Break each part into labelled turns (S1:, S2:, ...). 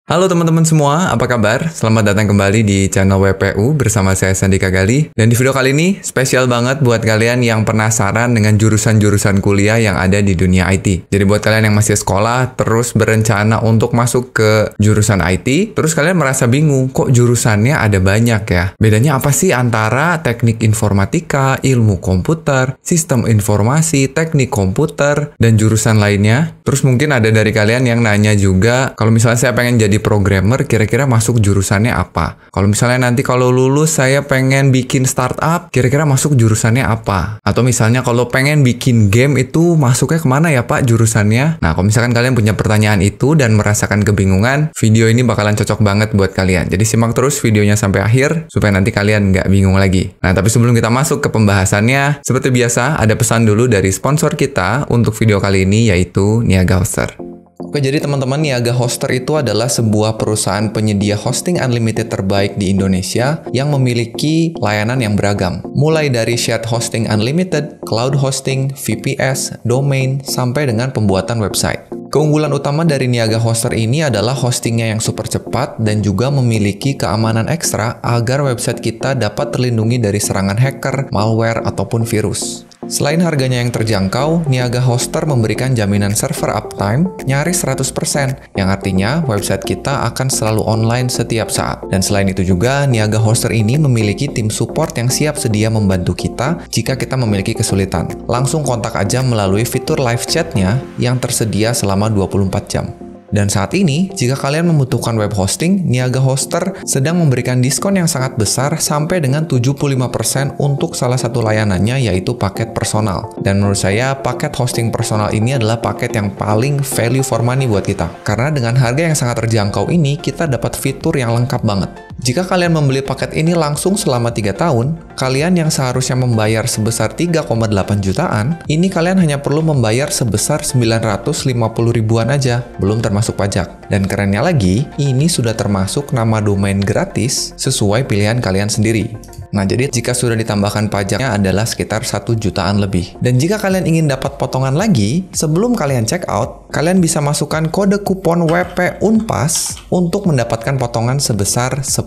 S1: Halo teman-teman semua, apa kabar? Selamat datang kembali di channel WPU bersama saya Sandika Gali. Dan di video kali ini spesial banget buat kalian yang penasaran dengan jurusan-jurusan kuliah yang ada di dunia IT. Jadi buat kalian yang masih sekolah, terus berencana untuk masuk ke jurusan IT, terus kalian merasa bingung, kok jurusannya ada banyak ya? Bedanya apa sih antara teknik informatika, ilmu komputer, sistem informasi, teknik komputer, dan jurusan lainnya? Terus mungkin ada dari kalian yang nanya juga, kalau misalnya saya pengen jadi programmer, kira-kira masuk jurusannya apa? Kalau misalnya nanti kalau lulus saya pengen bikin startup, kira-kira masuk jurusannya apa? Atau misalnya kalau pengen bikin game itu masuknya kemana ya Pak jurusannya? Nah, kalau misalkan kalian punya pertanyaan itu dan merasakan kebingungan, video ini bakalan cocok banget buat kalian. Jadi simak terus videonya sampai akhir, supaya nanti kalian nggak bingung lagi. Nah, tapi sebelum kita masuk ke pembahasannya, seperti biasa ada pesan dulu dari sponsor kita untuk video kali ini, yaitu Niaga Hoster. Oke, jadi teman-teman, Niaga Hoster itu adalah sebuah perusahaan penyedia hosting unlimited terbaik di Indonesia yang memiliki layanan yang beragam. Mulai dari shared hosting unlimited, cloud hosting, VPS, domain, sampai dengan pembuatan website. Keunggulan utama dari Niaga Hoster ini adalah hostingnya yang super cepat dan juga memiliki keamanan ekstra agar website kita dapat terlindungi dari serangan hacker, malware, ataupun virus. Selain harganya yang terjangkau, Niaga Hoster memberikan jaminan server uptime nyaris 100%, yang artinya website kita akan selalu online setiap saat. Dan selain itu juga, Niaga Hoster ini memiliki tim support yang siap sedia membantu kita jika kita memiliki kesulitan. Langsung kontak aja melalui fitur live chat-nya yang tersedia selama 24 jam. Dan saat ini, jika kalian membutuhkan web hosting, Niaga Hoster sedang memberikan diskon yang sangat besar sampai dengan 75% untuk salah satu layanannya, yaitu paket personal. Dan menurut saya, paket hosting personal ini adalah paket yang paling value for money buat kita. Karena dengan harga yang sangat terjangkau ini, kita dapat fitur yang lengkap banget. Jika kalian membeli paket ini langsung selama 3 tahun, kalian yang seharusnya membayar sebesar 3,8 jutaan, ini kalian hanya perlu membayar sebesar 950 ribuan aja, belum termasuk pajak. Dan kerennya lagi, ini sudah termasuk nama domain gratis sesuai pilihan kalian sendiri. Nah, jadi jika sudah ditambahkan pajaknya adalah sekitar 1 jutaan lebih. Dan jika kalian ingin dapat potongan lagi, sebelum kalian check out, kalian bisa masukkan kode kupon WP UNPAS untuk mendapatkan potongan sebesar 10%.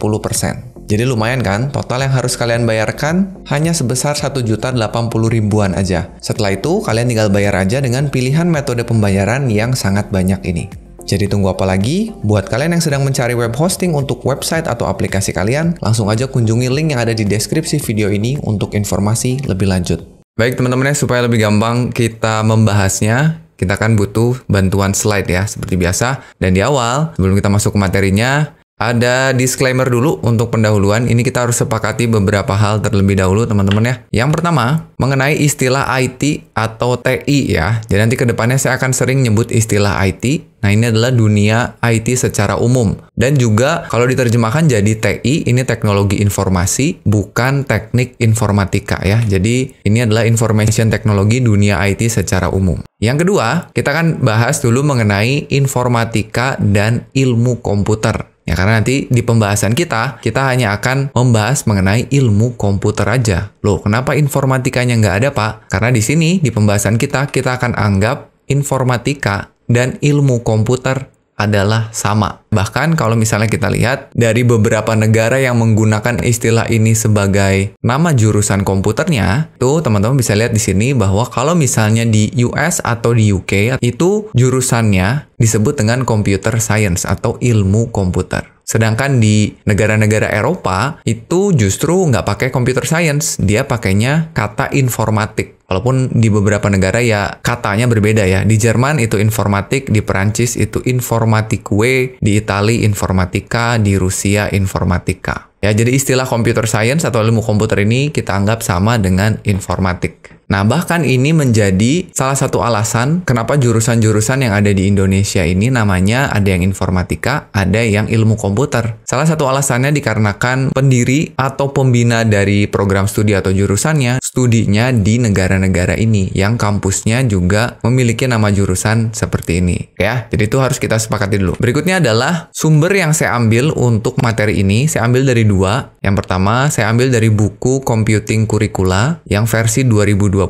S1: Jadi lumayan kan, total yang harus kalian bayarkan hanya sebesar 1.080 ribuan aja. Setelah itu, kalian tinggal bayar aja dengan pilihan metode pembayaran yang sangat banyak ini. Jadi tunggu apa lagi? Buat kalian yang sedang mencari web hosting untuk website atau aplikasi kalian, langsung aja kunjungi link yang ada di deskripsi video ini untuk informasi lebih lanjut. Baik teman-teman, supaya lebih gampang kita membahasnya, kita akan butuh bantuan slide ya, seperti biasa. Dan di awal, sebelum kita masuk ke materinya, ada disclaimer dulu untuk pendahuluan. Ini kita harus sepakati beberapa hal terlebih dahulu teman-teman ya. Yang pertama, mengenai istilah IT atau TI ya. Jadi nanti ke depannya saya akan sering nyebut istilah IT. Nah, ini adalah dunia IT secara umum. Dan juga kalau diterjemahkan jadi TI, ini teknologi informasi, bukan teknik informatika ya. Jadi ini adalah information technology dunia IT secara umum. Yang kedua, kita akan bahas dulu mengenai informatika dan ilmu komputer. Ya, karena nanti di pembahasan kita hanya akan membahas mengenai ilmu komputer aja. Loh, kenapa informatikanya nggak ada, Pak? Karena di sini, di pembahasan kita akan anggap informatika dan ilmu komputer adalah sama. Bahkan kalau misalnya kita lihat dari beberapa negara yang menggunakan istilah ini sebagai nama jurusan komputernya, tuh teman-teman bisa lihat di sini bahwa kalau misalnya di US atau di UK itu jurusannya disebut dengan computer science atau ilmu komputer. Sedangkan di negara-negara Eropa itu justru nggak pakai computer science, dia pakainya kata informatik. Walaupun di beberapa negara ya katanya berbeda ya. Di Jerman itu informatik, di Perancis itu informatikue, di Itali informatika, di Rusia informatika. Ya, jadi istilah computer science atau ilmu komputer ini kita anggap sama dengan informatik. Nah, bahkan ini menjadi salah satu alasan kenapa jurusan-jurusan yang ada di Indonesia ini namanya ada yang informatika, ada yang ilmu komputer. Salah satu alasannya dikarenakan pendiri atau pembina dari program studi atau jurusannya, studinya di negara-negara ini, yang kampusnya juga memiliki nama jurusan seperti ini. Ya, jadi itu harus kita sepakati dulu. Berikutnya adalah sumber yang saya ambil untuk materi ini, saya ambil dari 2. Yang pertama, saya ambil dari buku Computing Curricula yang versi 2020.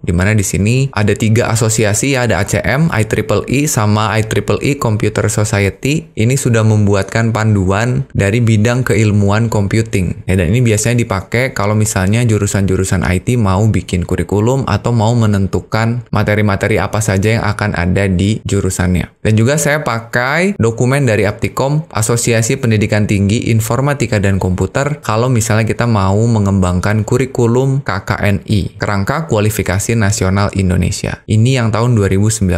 S1: di mana di sini ada 3 asosiasi ya, ada ACM, IEEE, sama IEEE Computer Society. Ini sudah membuatkan panduan dari bidang keilmuan computing. Ya, dan ini biasanya dipakai kalau misalnya jurusan-jurusan IT mau bikin kurikulum atau mau menentukan materi-materi apa saja yang akan ada di jurusannya. Dan juga saya pakai dokumen dari Aptikom, Asosiasi Pendidikan Tinggi Informatika dan Komputer, kalau misalnya kita mau mengembangkan kurikulum KKNI, Kerangka Kualifikasi Nasional Indonesia. Ini yang tahun 2019.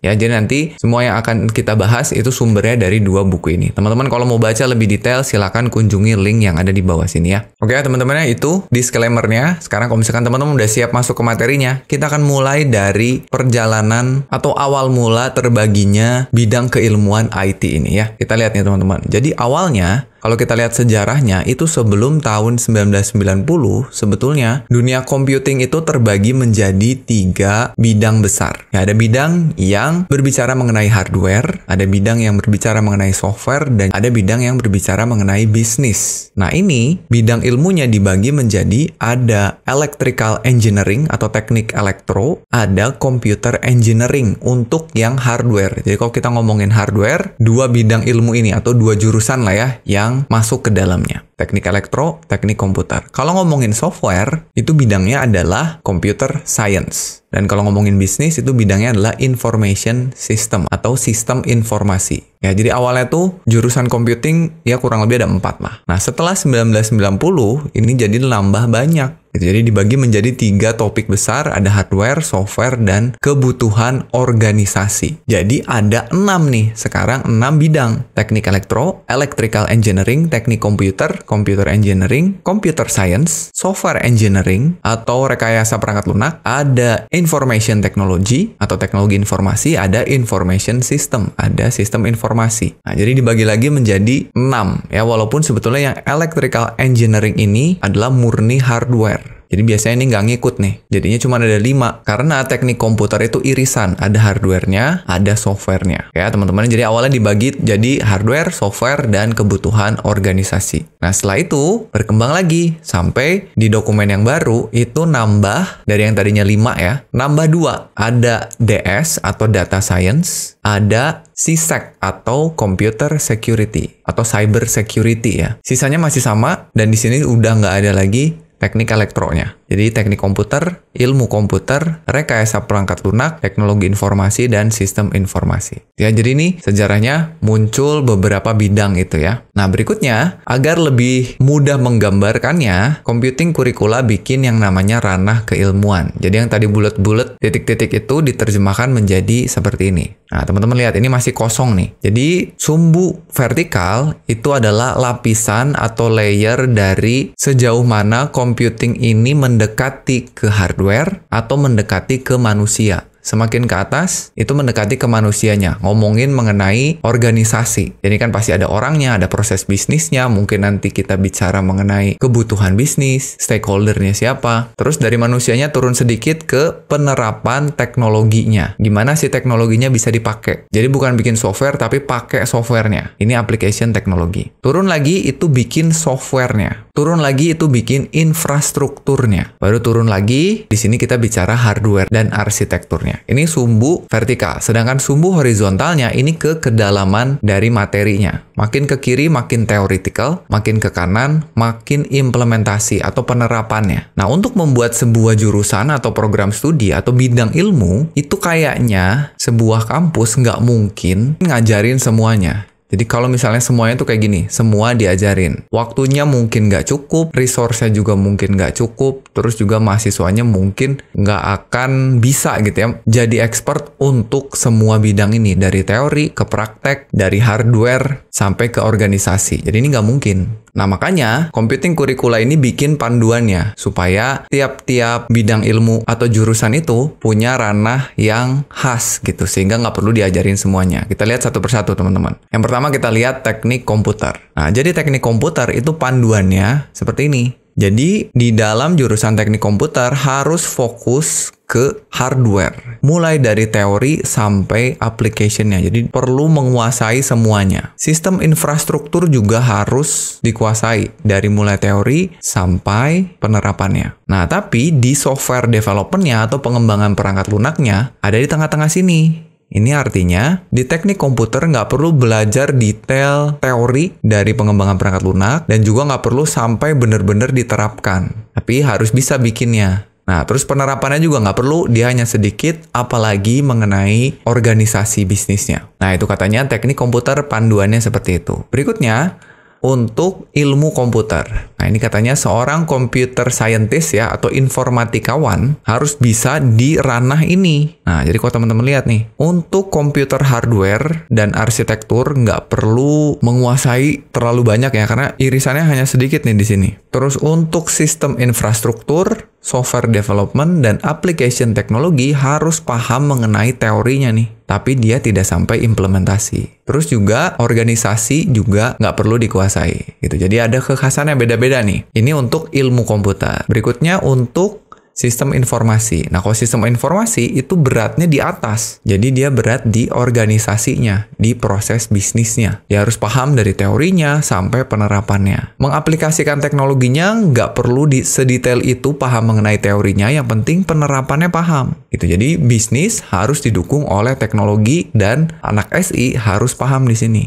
S1: Ya, jadi nanti semua yang akan kita bahas itu sumbernya dari 2 buku ini. Teman-teman kalau mau baca lebih detail, silakan kunjungi link yang ada di bawah sini ya. Oke, teman-teman, itu disclaimer-nya. Sekarang kalau misalkan teman-teman udah siap masuk ke materinya, kita akan mulai dari perjalanan atau awal mula terbaginya bidang keilmuan IT ini ya. Kita lihat nih teman-teman. Jadi awalnya, kalau kita lihat sejarahnya, itu sebelum tahun 1990, sebetulnya dunia computing itu terbagi menjadi 3 bidang besar. Ya, ada bidang yang berbicara mengenai hardware, ada bidang yang berbicara mengenai software, dan ada bidang yang berbicara mengenai bisnis. Nah, ini bidang ilmunya dibagi menjadi ada electrical engineering atau teknik elektro, ada computer engineering untuk yang hardware. Jadi kalau kita ngomongin hardware, 2 bidang ilmu ini atau 2 jurusan lah ya yang masuk ke dalamnya. Teknik elektro, teknik komputer. Kalau ngomongin software, itu bidangnya adalah computer science. Dan kalau ngomongin bisnis, itu bidangnya adalah information system atau sistem informasi. Ya, jadi awalnya tuh jurusan computing ya kurang lebih ada 4 lah. Nah, setelah 1990, ini jadi nambah banyak. Jadi dibagi menjadi 3 topik besar, ada hardware, software, dan kebutuhan organisasi. Jadi ada 6 nih, sekarang 6 bidang. Teknik elektro, electrical engineering, teknik komputer, computer engineering, computer science, software engineering, atau rekayasa perangkat lunak, ada information technology, atau teknologi informasi, ada information system, ada sistem informasi. Nah, jadi dibagi lagi menjadi 6, ya, walaupun sebetulnya yang electrical engineering ini adalah murni hardware. Jadi biasanya ini nggak ngikut nih. Jadinya cuma ada 5. Karena teknik komputer itu irisan. Ada hardware-nya, ada software-nya. Ya, teman-teman. Jadi awalnya dibagi jadi hardware, software, dan kebutuhan organisasi. Nah, setelah itu berkembang lagi. Sampai di dokumen yang baru itu nambah dari yang tadinya 5 ya. Nambah 2. Ada DS atau Data Science. Ada CSEC atau Computer Security atau Cyber Security ya. Sisanya masih sama dan di sini udah nggak ada lagi teknik elektronya. Jadi teknik komputer, ilmu komputer, rekayasa perangkat lunak, teknologi informasi, dan sistem informasi. Ya, jadi ini sejarahnya muncul beberapa bidang itu ya. Nah, berikutnya, agar lebih mudah menggambarkannya, computing kurikula bikin yang namanya ranah keilmuan. Jadi yang tadi bulat-bulat, titik-titik itu diterjemahkan menjadi seperti ini. Nah, teman-teman lihat, ini masih kosong nih. Jadi, sumbu vertikal itu adalah lapisan atau layer dari sejauh mana computing ini mendekati ke hardware atau mendekati ke manusia. Semakin ke atas, itu mendekati ke manusianya. Ngomongin mengenai organisasi. Jadi kan pasti ada orangnya, ada proses bisnisnya. Mungkin nanti kita bicara mengenai kebutuhan bisnis, stakeholdernya siapa. Terus dari manusianya turun sedikit ke penerapan teknologinya. Gimana sih teknologinya bisa dipakai. Jadi bukan bikin software, tapi pakai softwarenya. Ini application teknologi. Turun lagi, itu bikin softwarenya. Turun lagi, itu bikin infrastrukturnya. Baru turun lagi, di sini kita bicara hardware dan arsitekturnya. Ini sumbu vertikal, sedangkan sumbu horizontalnya ini ke kedalaman dari materinya. Makin ke kiri makin theoretical, makin ke kanan makin implementasi atau penerapannya. Nah, untuk membuat sebuah jurusan atau program studi atau bidang ilmu, itu kayaknya sebuah kampus nggak mungkin ngajarin semuanya. Jadi kalau misalnya semuanya tuh kayak gini, semua diajarin. Waktunya mungkin nggak cukup, resource-nya juga mungkin nggak cukup, terus juga mahasiswanya mungkin nggak akan bisa gitu ya, jadi expert untuk semua bidang ini. Dari teori ke praktek, dari hardware sampai ke organisasi. Jadi ini nggak mungkin. Nah, makanya computing kurikula ini bikin panduannya supaya tiap-tiap bidang ilmu atau jurusan itu punya ranah yang khas gitu, sehingga nggak perlu diajarin semuanya. Kita lihat satu persatu, teman-teman. Yang pertama kita lihat teknik komputer. Nah, jadi teknik komputer itu panduannya seperti ini. Jadi, di dalam jurusan teknik komputer harus fokus ke hardware. Mulai dari teori sampai application-nya. Jadi, perlu menguasai semuanya. Sistem infrastruktur juga harus dikuasai. Dari mulai teori sampai penerapannya. Nah, tapi di software development-nya atau pengembangan perangkat lunaknya ada di tengah-tengah sini. Ini artinya, di teknik komputer nggak perlu belajar detail teori dari pengembangan perangkat lunak, dan juga nggak perlu sampai benar-benar diterapkan. Tapi harus bisa bikinnya. Nah, terus penerapannya juga nggak perlu, dia hanya sedikit, apalagi mengenai organisasi bisnisnya. Nah, itu katanya teknik komputer panduannya seperti itu. Berikutnya, untuk ilmu komputer. Nah, ini katanya seorang computer scientist ya, atau informatikawan harus bisa di ranah ini. Nah, jadi kalau teman-teman lihat nih, untuk komputer hardware dan arsitektur nggak perlu menguasai terlalu banyak ya, karena irisannya hanya sedikit nih di sini. Terus untuk sistem infrastruktur, software development, dan application teknologi harus paham mengenai teorinya nih. Tapi dia tidak sampai implementasi. Terus juga organisasi juga nggak perlu dikuasai. Gitu. Jadi ada kekhasannya beda-beda nih. Ini untuk ilmu komputer. Berikutnya untuk sistem informasi. Nah, kalau sistem informasi itu beratnya di atas. Jadi dia berat di organisasinya, di proses bisnisnya. Dia harus paham dari teorinya sampai penerapannya. Mengaplikasikan teknologinya nggak perlu sedetail itu paham mengenai teorinya, yang penting penerapannya paham. Gitu. Jadi bisnis harus didukung oleh teknologi dan anak SI harus paham di sini.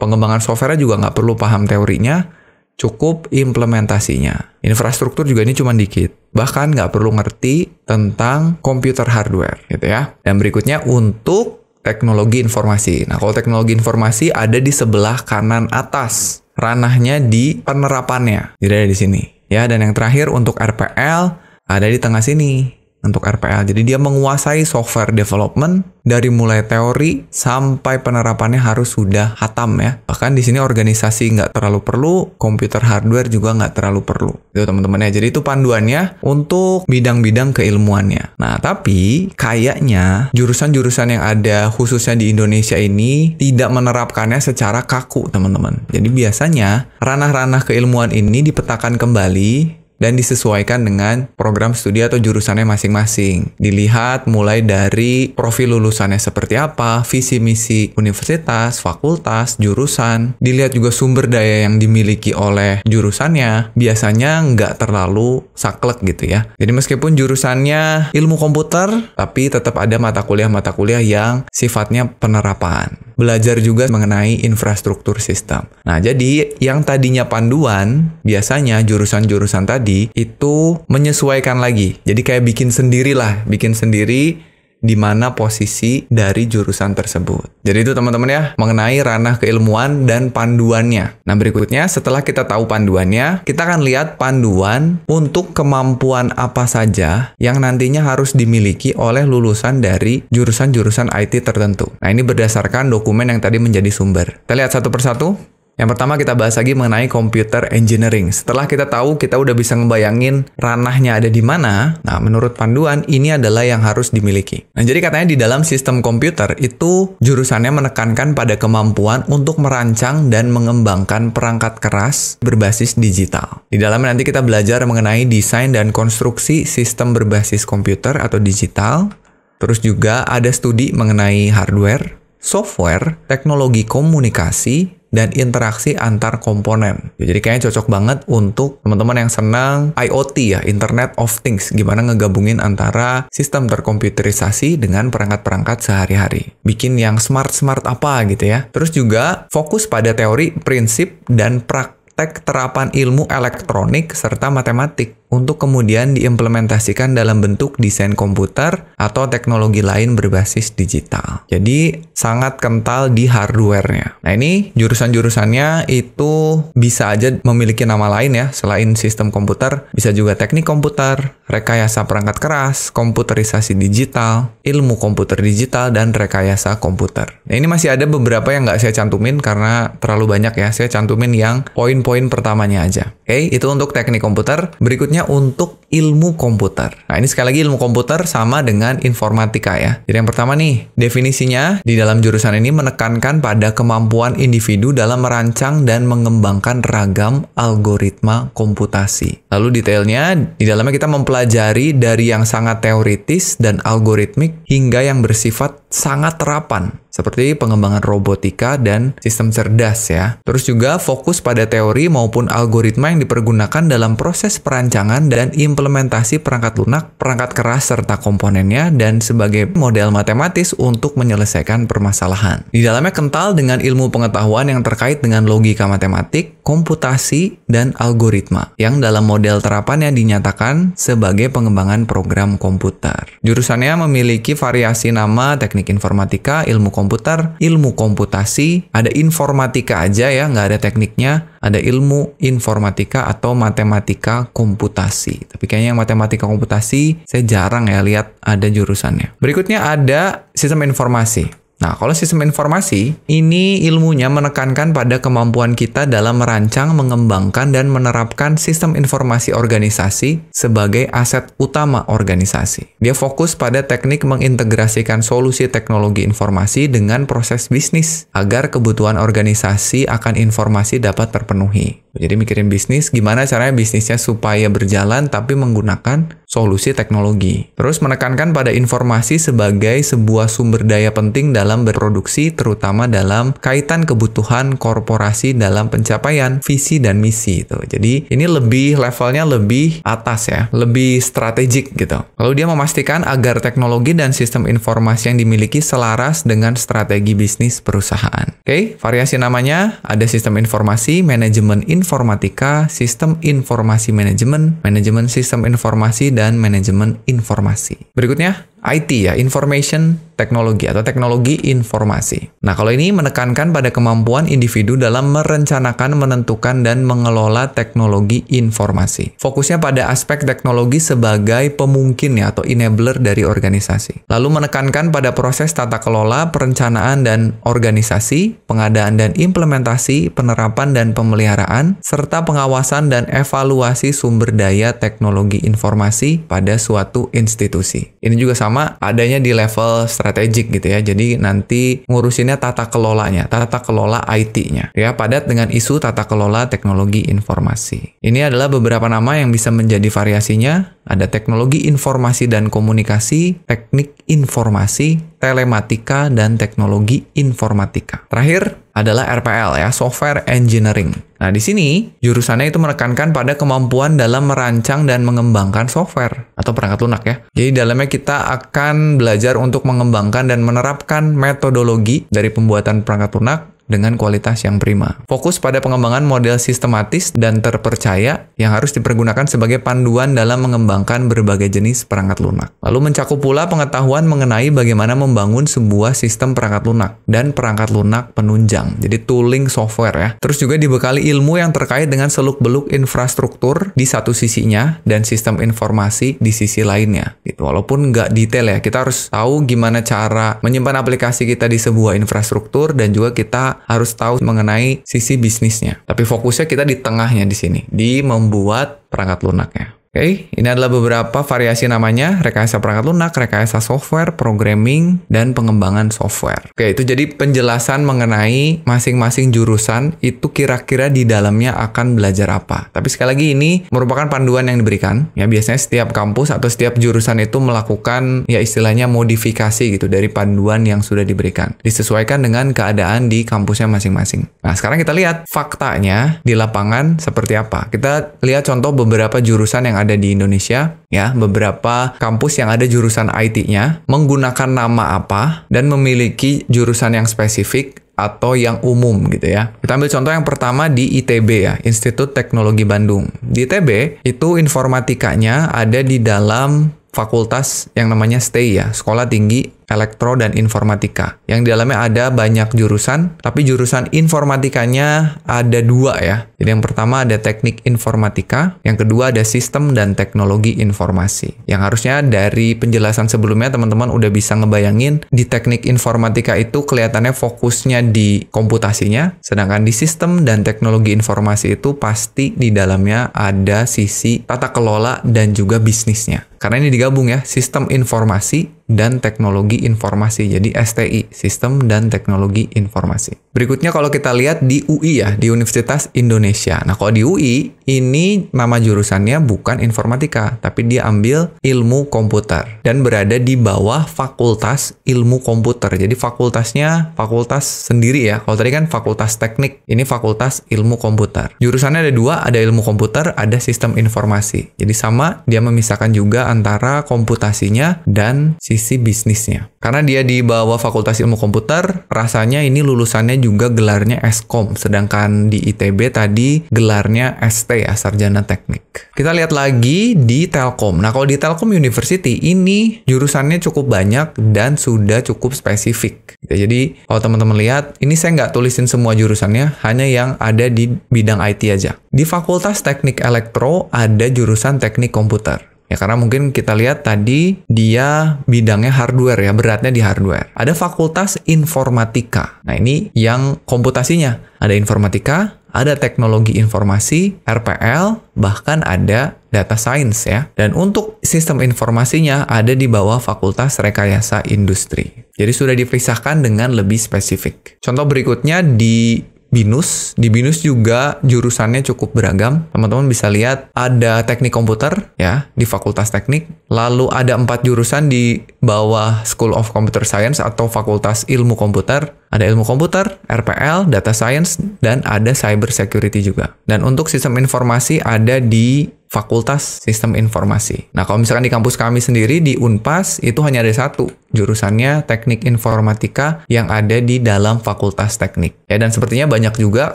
S1: Pengembangan software juga nggak perlu paham teorinya, cukup implementasinya. Infrastruktur juga ini cuma dikit. Bahkan nggak perlu ngerti tentang komputer hardware, gitu ya. Dan berikutnya untuk teknologi informasi. Nah, kalau teknologi informasi ada di sebelah kanan atas. Ranahnya di penerapannya. Jadi ada di sini. Ya, dan yang terakhir untuk RPL ada di tengah sini. Untuk RPL. Jadi dia menguasai software development dari mulai teori sampai penerapannya harus sudah hatam ya. Bahkan di sini organisasi nggak terlalu perlu, komputer hardware juga nggak terlalu perlu. Itu teman-teman ya. Jadi itu panduannya untuk bidang-bidang keilmuannya. Nah, tapi kayaknya jurusan-jurusan yang ada khususnya di Indonesia ini tidak menerapkannya secara kaku, teman-teman. Jadi biasanya ranah-ranah keilmuan ini dipetakan kembali dan disesuaikan dengan program studi atau jurusannya masing-masing. Dilihat mulai dari profil lulusannya seperti apa, visi misi universitas, fakultas, jurusan. Dilihat juga sumber daya yang dimiliki oleh jurusannya. Biasanya nggak terlalu saklek gitu ya. Jadi meskipun jurusannya ilmu komputer, tapi tetap ada mata kuliah yang sifatnya penerapan. Belajar juga mengenai infrastruktur sistem. Nah, jadi yang tadinya panduan, biasanya jurusan-jurusan tadi itu menyesuaikan lagi. Jadi kayak bikin sendiri di mana posisi dari jurusan tersebut. Jadi itu teman-teman ya, mengenai ranah keilmuan dan panduannya. Nah, berikutnya setelah kita tahu panduannya, kita akan lihat panduan untuk kemampuan apa saja yang nantinya harus dimiliki oleh lulusan dari jurusan-jurusan IT tertentu. Nah, ini berdasarkan dokumen yang tadi menjadi sumber. Kita lihat satu persatu. Yang pertama kita bahas lagi mengenai computer engineering. Setelah kita tahu, kita udah bisa ngebayangin ranahnya ada di mana. Nah, menurut panduan, ini adalah yang harus dimiliki. Nah, jadi katanya di dalam sistem komputer itu jurusannya menekankan pada kemampuan untuk merancang dan mengembangkan perangkat keras berbasis digital. Di dalamnya nanti kita belajar mengenai desain dan konstruksi sistem berbasis komputer atau digital. Terus juga ada studi mengenai hardware, software, teknologi komunikasi, dan interaksi antar komponen. Jadi kayaknya cocok banget untuk teman-teman yang senang IoT ya, Internet of Things. Gimana ngegabungin antara sistem terkomputerisasi dengan perangkat-perangkat sehari-hari. Bikin yang smart-smart apa gitu ya. Terus juga fokus pada teori, prinsip, dan praktek terapan ilmu elektronik serta matematik untuk kemudian diimplementasikan dalam bentuk desain komputer atau teknologi lain berbasis digital. Jadi sangat kental di hardware-nya. Nah, ini jurusan-jurusannya itu bisa aja memiliki nama lain ya, selain sistem komputer, bisa juga teknik komputer, rekayasa perangkat keras, komputerisasi digital, ilmu komputer digital, dan rekayasa komputer. Nah, ini masih ada beberapa yang nggak saya cantumin karena terlalu banyak ya, saya cantumin yang poin-poin pertamanya aja. Oke, itu untuk teknik komputer. Berikutnya untuk ilmu komputer. Nah, ini sekali lagi ilmu komputer sama dengan informatika ya. Jadi yang pertama nih, definisinya di dalam jurusan ini menekankan pada kemampuan individu dalam merancang dan mengembangkan ragam algoritma komputasi. Lalu detailnya, di dalamnya kita mempelajari dari yang sangat teoritis dan algoritmik hingga yang bersifat sangat terapan, seperti pengembangan robotika dan sistem cerdas ya. Terus juga fokus pada teori maupun algoritma yang dipergunakan dalam proses perancangan dan implementasi perangkat lunak, perangkat keras serta komponennya, dan sebagai model matematis untuk menyelesaikan permasalahan. Di dalamnya kental dengan ilmu pengetahuan yang terkait dengan logika matematik, komputasi, dan algoritma, yang dalam model terapannya dinyatakan sebagai pengembangan program komputer. Jurusannya memiliki variasi nama teknik informatika, ilmu komputer, ilmu komputasi, ada informatika aja ya, nggak ada tekniknya, ada ilmu informatika atau matematika komputasi. Tapi kayaknya yang matematika komputasi, saya jarang ya lihat ada jurusannya. Berikutnya ada sistem informasi. Nah, kalau sistem informasi, ini ilmunya menekankan pada kemampuan kita dalam merancang, mengembangkan, dan menerapkan sistem informasi organisasi sebagai aset utama organisasi. Dia fokus pada teknik mengintegrasikan solusi teknologi informasi dengan proses bisnis, agar kebutuhan organisasi akan informasi dapat terpenuhi. Jadi mikirin bisnis, gimana caranya bisnisnya supaya berjalan tapi menggunakan solusi teknologi. Terus menekankan pada informasi sebagai sebuah sumber daya penting dalam berproduksi, terutama dalam kaitan kebutuhan korporasi dalam pencapaian visi dan misi. Jadi ini levelnya lebih atas ya, lebih strategik gitu. Lalu dia memastikan agar teknologi dan sistem informasi yang dimiliki selaras dengan strategi bisnis perusahaan. Oke, variasi namanya ada sistem informasi, manajemen informatika, sistem informasi manajemen, manajemen sistem informasi, dan manajemen informasi. Berikutnya, IT ya, Information Technology atau teknologi informasi. Nah, kalau ini menekankan pada kemampuan individu dalam merencanakan, menentukan, dan mengelola teknologi informasi. Fokusnya pada aspek teknologi sebagai pemungkin ya, atau enabler dari organisasi. Lalu menekankan pada proses tata kelola, perencanaan, dan organisasi, pengadaan dan implementasi, penerapan dan pemeliharaan, serta pengawasan dan evaluasi sumber daya teknologi informasi pada suatu institusi. Ini juga sama adanya di level strategik gitu ya. Jadi nanti ngurusinnya tata kelolanya, tata kelola IT-nya. Ya, padat dengan isu tata kelola teknologi informasi. Ini adalah beberapa nama yang bisa menjadi variasinya. Ada teknologi informasi dan komunikasi, teknik informasi, telematika, dan teknologi informatika. Terakhir adalah RPL ya, Software Engineering. Nah, di sini jurusannya itu menekankan pada kemampuan dalam merancang dan mengembangkan software atau perangkat lunak ya. Jadi dalamnya kita akan belajar untuk mengembangkan dan menerapkan metodologi dari pembuatan perangkat lunak dengan kualitas yang prima. Fokus pada pengembangan model sistematis dan terpercaya yang harus dipergunakan sebagai panduan dalam mengembangkan berbagai jenis perangkat lunak. Lalu mencakup pula pengetahuan mengenai bagaimana membangun sebuah sistem perangkat lunak dan perangkat lunak penunjang. Jadi tooling software ya. Terus juga dibekali ilmu yang terkait dengan seluk-beluk infrastruktur di satu sisinya dan sistem informasi di sisi lainnya. Gitu. Walaupun nggak detail ya, kita harus tahu gimana cara menyimpan aplikasi kita di sebuah infrastruktur dan juga kita harus tahu mengenai sisi bisnisnya. Tapi fokusnya kita di tengahnya di sini, di membuat perangkat lunaknya. Oke, ini adalah beberapa variasi namanya, rekayasa perangkat lunak, rekayasa software, programming, dan pengembangan software. Oke, itu jadi penjelasan mengenai masing-masing jurusan itu kira-kira di dalamnya akan belajar apa. Tapi sekali lagi ini merupakan panduan yang diberikan. Ya, biasanya setiap kampus atau setiap jurusan itu melakukan ya istilahnya modifikasi gitu dari panduan yang sudah diberikan. Disesuaikan dengan keadaan di kampusnya masing-masing. Nah, sekarang kita lihat faktanya di lapangan seperti apa. Kita lihat contoh beberapa jurusan yang ada di Indonesia, ya, beberapa kampus yang ada jurusan IT-nya, menggunakan nama apa, dan memiliki jurusan yang spesifik atau yang umum gitu ya. Kita ambil contoh yang pertama di ITB ya, Institut Teknologi Bandung. Di ITB, itu informatikanya ada di dalam fakultas yang namanya STI ya, Sekolah Tinggi Elektro dan Informatika. Yang di dalamnya ada banyak jurusan, tapi jurusan informatikanya ada 2 ya. Jadi yang pertama ada teknik informatika, yang kedua ada sistem dan teknologi informasi. Yang harusnya dari penjelasan sebelumnya teman-teman udah bisa ngebayangin di teknik informatika itu kelihatannya fokusnya di komputasinya, sedangkan di sistem dan teknologi informasi itu pasti di dalamnya ada sisi tata kelola dan juga bisnisnya. Karena ini digabung ya, sistem informasi, dan Teknologi Informasi. Jadi STI, Sistem dan Teknologi Informasi. Berikutnya kalau kita lihat di UI ya, di Universitas Indonesia. Nah, kalau di UI, ini nama jurusannya bukan informatika, tapi dia ambil ilmu komputer dan berada di bawah Fakultas Ilmu Komputer. Jadi fakultasnya fakultas sendiri ya. Kalau tadi kan fakultas teknik, ini Fakultas Ilmu Komputer. Jurusannya ada dua, ada ilmu komputer, ada sistem informasi. Jadi sama, dia memisahkan juga antara komputasinya dan sisi bisnisnya. Karena dia di bawah Fakultas Ilmu Komputer, rasanya ini lulusannya juga gelarnya Eskom, sedangkan di ITB tadi gelarnya ST ya, Sarjana Teknik. Kita lihat lagi di Telkom. Nah, kalau di Telkom University ini jurusannya cukup banyak dan sudah cukup spesifik. Jadi, kalau teman-teman lihat, ini saya nggak tulisin semua jurusannya, hanya yang ada di bidang IT aja. Di Fakultas Teknik Elektro ada jurusan Teknik Komputer. Ya, karena mungkin kita lihat tadi dia bidangnya hardware ya, beratnya di hardware. Ada Fakultas Informatika. Nah, ini yang komputasinya. Ada informatika, ada teknologi informasi, RPL, bahkan ada data science ya. Dan untuk sistem informasinya ada di bawah Fakultas Rekayasa Industri. Jadi sudah dipisahkan dengan lebih spesifik. Contoh berikutnya di BINUS. Di BINUS juga jurusannya cukup beragam. Teman-teman bisa lihat ada teknik komputer ya di Fakultas Teknik. Lalu ada 4 jurusan di bawah School of Computer Science atau Fakultas Ilmu Komputer. Ada ilmu komputer, RPL, data science, dan ada cyber security juga. Dan untuk sistem informasi ada di Fakultas Sistem Informasi. Nah, kalau misalkan di kampus kami sendiri, di Unpas, itu hanya ada satu. Jurusannya Teknik Informatika yang ada di dalam Fakultas Teknik. Ya, dan sepertinya banyak juga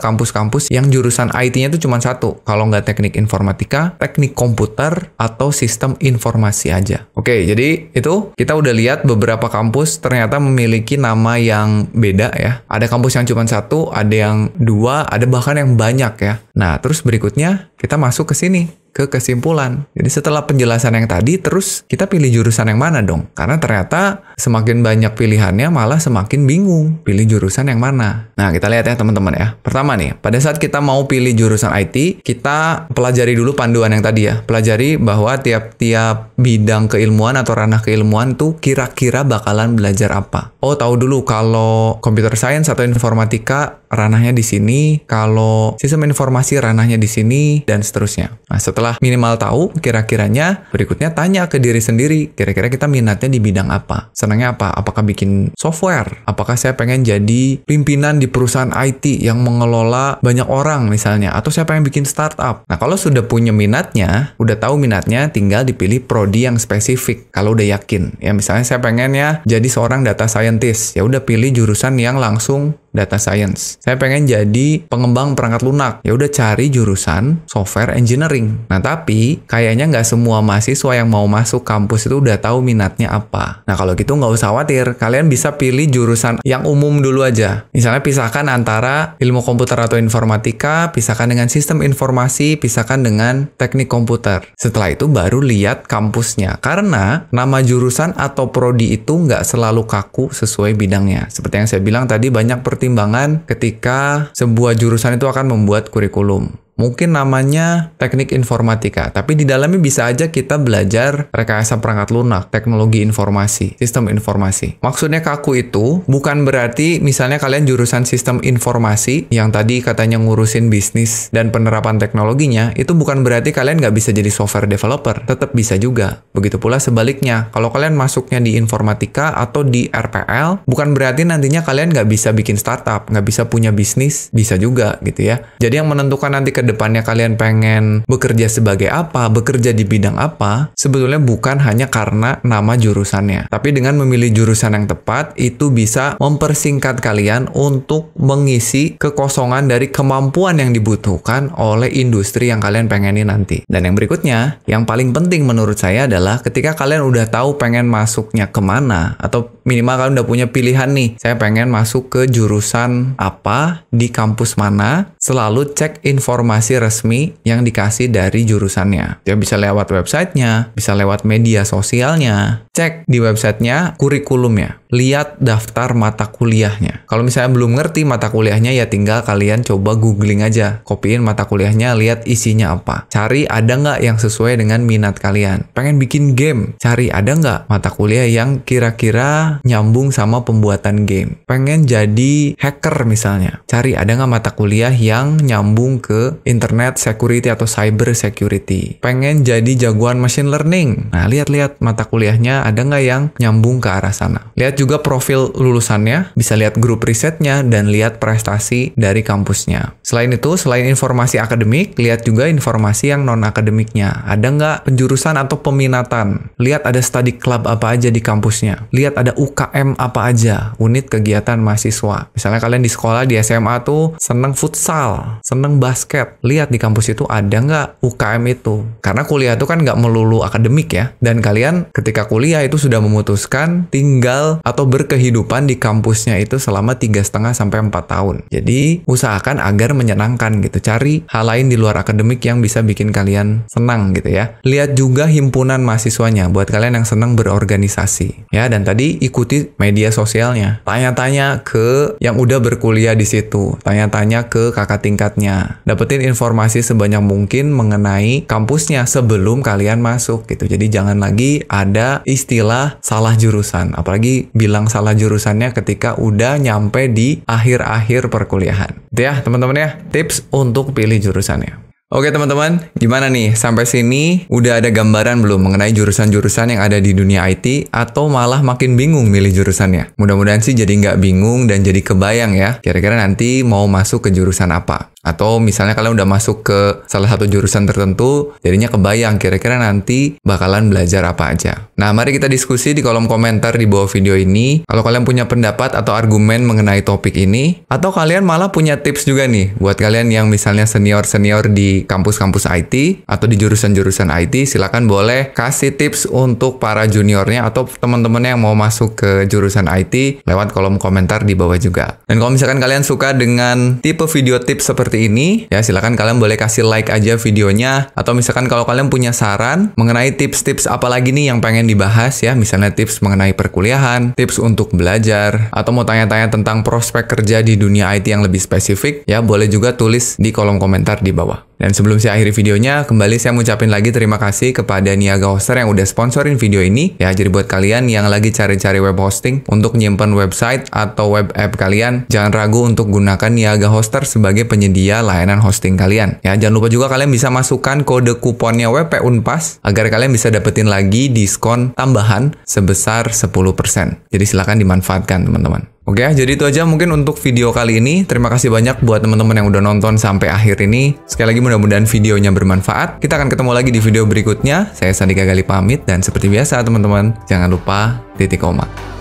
S1: kampus-kampus yang jurusan IT-nya itu cuma satu. Kalau nggak Teknik Informatika, Teknik Komputer, atau Sistem Informasi aja. Oke, jadi itu kita udah lihat beberapa kampus ternyata memiliki nama yang beda ya. Ada kampus yang cuma satu, ada yang dua, ada bahkan yang banyak ya. Nah, terus berikutnya kita masuk ke sini, ke kesimpulan. Jadi setelah penjelasan yang tadi, terus kita pilih jurusan yang mana dong? Karena ternyata semakin banyak pilihannya malah semakin bingung pilih jurusan yang mana. Nah, kita lihat ya teman-teman ya. Pertama nih, pada saat kita mau pilih jurusan IT, kita pelajari dulu panduan yang tadi ya. Pelajari bahwa tiap-tiap bidang keilmuan atau ranah keilmuan tuh kira-kira bakalan belajar apa. Oh, tahu dulu kalau computer science atau informatika ranahnya di sini, kalau sistem informasi ranahnya di sini, dan seterusnya. Nah, setelah minimal tahu kira-kiranya, berikutnya tanya ke diri sendiri, kira-kira kita minatnya di bidang apa? Senangnya apa? Apakah bikin software? Apakah saya pengen jadi pimpinan di perusahaan IT yang mengelola banyak orang misalnya? Atau saya pengen bikin startup? Nah, kalau sudah punya minatnya, udah tahu minatnya, tinggal dipilih prodi yang spesifik. Kalau udah yakin, ya misalnya saya pengen ya jadi seorang data scientist, ya udah pilih jurusan yang langsung data science. Saya pengen jadi pengembang perangkat lunak, ya udah cari jurusan software engineering. Nah, tapi kayaknya nggak semua mahasiswa yang mau masuk kampus itu udah tahu minatnya apa. Nah, kalau gitu nggak usah khawatir, kalian bisa pilih jurusan yang umum dulu aja. Misalnya pisahkan antara ilmu komputer atau informatika, pisahkan dengan sistem informasi, pisahkan dengan teknik komputer. Setelah itu baru lihat kampusnya, karena nama jurusan atau prodi itu nggak selalu kaku sesuai bidangnya. Seperti yang saya bilang tadi, banyak pertimbangan ketika sebuah jurusan itu akan membuat kurikulum. Mungkin namanya teknik informatika, tapi di dalamnya bisa aja kita belajar rekayasa perangkat lunak, teknologi informasi, sistem informasi. Maksudnya kaku itu bukan berarti misalnya kalian jurusan sistem informasi yang tadi katanya ngurusin bisnis dan penerapan teknologinya, itu bukan berarti kalian nggak bisa jadi software developer, tetap bisa juga. Begitu pula sebaliknya, kalau kalian masuknya di informatika atau di RPL, bukan berarti nantinya kalian nggak bisa bikin startup, nggak bisa punya bisnis, bisa juga gitu ya. Jadi yang menentukan nanti ke depannya kalian pengen bekerja sebagai apa, bekerja di bidang apa, sebetulnya bukan hanya karena nama jurusannya. Tapi dengan memilih jurusan yang tepat, itu bisa mempersingkat kalian untuk mengisi kekosongan dari kemampuan yang dibutuhkan oleh industri yang kalian pengenin nanti. Dan yang berikutnya, yang paling penting menurut saya adalah ketika kalian udah tahu pengen masuknya kemana, atau minimal kalian udah punya pilihan nih, saya pengen masuk ke jurusan apa, di kampus mana, selalu cek informasi resmi yang dikasih dari jurusannya. Ya bisa lewat websitenya, bisa lewat media sosialnya. Cek di websitenya kurikulumnya. lihat daftar mata kuliahnya. Kalau misalnya belum ngerti mata kuliahnya, ya tinggal kalian coba googling aja. Kopiin mata kuliahnya, lihat isinya apa. Cari ada nggak yang sesuai dengan minat kalian. Pengen bikin game, cari ada nggak mata kuliah yang kira-kira nyambung sama pembuatan game. Pengen jadi hacker misalnya, cari ada nggak mata kuliah yang nyambung ke internet security atau cyber security. Pengen jadi jagoan machine learning, nah lihat-lihat mata kuliahnya ada nggak yang nyambung ke arah sana. Lihat juga profil lulusannya, bisa lihat grup risetnya, dan lihat prestasi dari kampusnya. Selain itu, selain informasi akademik, lihat juga informasi yang non-akademiknya. Ada nggak penjurusan atau peminatan? Lihat ada study club apa aja di kampusnya. Lihat ada UKM apa aja, unit kegiatan mahasiswa. Misalnya kalian di sekolah, di SMA tuh seneng futsal, seneng basket. Lihat di kampus itu ada nggak UKM itu. Karena kuliah itu kan nggak melulu akademik ya. Dan kalian ketika kuliah itu sudah memutuskan tinggal atau berkehidupan di kampusnya itu selama 3,5 sampai 4 tahun. Jadi usahakan agar menyenangkan gitu. Cari hal lain di luar akademik yang bisa bikin kalian senang gitu ya. Lihat juga himpunan mahasiswanya buat kalian yang senang berorganisasi. Ya, dan tadi ikuti media sosialnya. Tanya-tanya ke yang udah berkuliah di situ. Tanya-tanya ke kakak tingkatnya. Dapetin informasi sebanyak mungkin mengenai kampusnya sebelum kalian masuk gitu. Jadi jangan lagi ada istilah salah jurusan. Apalagi bilang salah jurusannya ketika udah nyampe di akhir-akhir perkuliahan. Itu ya teman-teman ya, tips untuk pilih jurusannya. Oke teman-teman, gimana nih? Sampai sini udah ada gambaran belum mengenai jurusan-jurusan yang ada di dunia IT, atau malah makin bingung milih jurusannya? Mudah-mudahan sih jadi nggak bingung dan jadi kebayang ya, kira-kira nanti mau masuk ke jurusan apa. Atau misalnya kalian udah masuk ke salah satu jurusan tertentu, jadinya kebayang kira-kira nanti bakalan belajar apa aja. Nah, mari kita diskusi di kolom komentar di bawah video ini. Kalau kalian punya pendapat atau argumen mengenai topik ini, atau kalian malah punya tips juga nih, buat kalian yang misalnya senior-senior di kampus-kampus IT, atau di jurusan-jurusan IT, silakan boleh kasih tips untuk para juniornya atau teman-teman yang mau masuk ke jurusan IT lewat kolom komentar di bawah juga. Dan kalau misalkan kalian suka dengan tipe video tips seperti ini, ya silakan kalian boleh kasih like aja videonya, atau misalkan kalau kalian punya saran mengenai tips-tips apa lagi nih yang pengen dibahas ya, misalnya tips mengenai perkuliahan, tips untuk belajar, atau mau tanya-tanya tentang prospek kerja di dunia IT yang lebih spesifik, ya boleh juga tulis di kolom komentar di bawah. Dan sebelum saya akhiri videonya, kembali saya ngucapin lagi terima kasih kepada Niaga Hoster yang udah sponsorin video ini. Ya, jadi buat kalian yang lagi cari-cari web hosting untuk nyimpen website atau web app kalian, jangan ragu untuk gunakan Niaga Hoster sebagai penyedia layanan hosting kalian. Ya, jangan lupa juga kalian bisa masukkan kode kuponnya WP Unpas agar kalian bisa dapetin lagi diskon tambahan sebesar 10%. Jadi silakan dimanfaatkan teman-teman. Oke, jadi itu aja mungkin untuk video kali ini. Terima kasih banyak buat teman-teman yang udah nonton sampai akhir ini. Sekali lagi mudah-mudahan videonya bermanfaat. Kita akan ketemu lagi di video berikutnya. Saya Sandika Gali pamit, dan seperti biasa teman-teman, jangan lupa titik koma.